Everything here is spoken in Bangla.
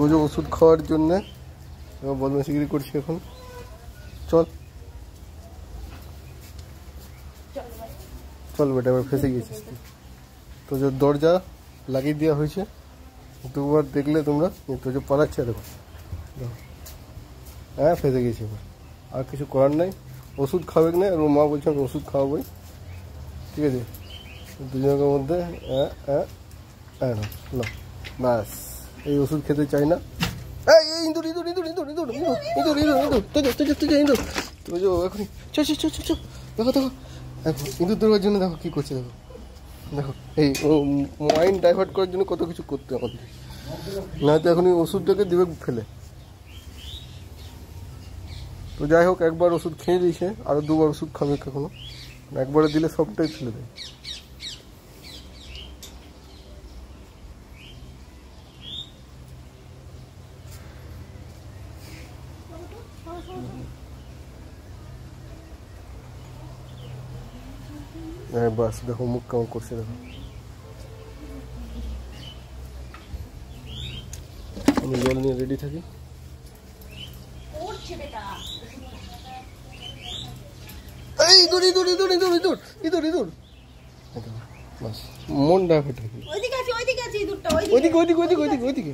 তোজো ওষুধ খাওয়ার জন্যে বদমাশিগিরি করছি এখন। চল চল বেটা, এবার ফেসে গিয়েছিস তুই। তোজো দরজা লাগিয়ে দেওয়া হয়েছে, দুবার দেখলে তোমরা তোজো পালাচ্ছে। দেখো হ্যাঁ ফেসে গেছি এবার, আর কিছু করার নাই। ওষুধ খাবে না, আর মা বলছে আমি ওষুধ খাওয়াবোই, ঠিক আছে? দুজনের মধ্যে হ্যাঁ হ্যাঁ হ্যাঁ না ব্যাস, এই ওষুধ খেতে চাই না। ইঁদুর ইঁদুর ইঁদুর ইঁদুর ইঁদুর ইঁদুর ইঁদুর ইঁদুর ইঁদুর তোজো ইঁদুর তোজো এখন চ দেখো দেখো দেখো ইঁদুর ধরবার জন্য দেখো কী করছে। দেখো দেখো এই মাইন্ড ডাইভার্ট করার জন্য কত কিছু করতে আমাদের, নয়তো এখন এই ওষুধটাকে দিবে ফেলে। তো যাই হোক, একবার ওষুধ খেয়ে দিয়েছে, আরও দুবার ওষুধ খাবে এখনো। একবারে দিলে সবটাই ফেলে দেয়। হ্যাঁ বাস দেখো মুখ কেমন করছে। দেখো আমি জল নিয়ে রেডি থাকি। ইঁদুর ইঁদুর ইঁদুর ইঁদুর ইঁদুর ইঁদুর ইঁদুর বাস, মন ডাইভার্ট থাকি। ওইদিকে ওইদিকে ওইদিকে ওইদিকে ওইদিকে ওইদিকে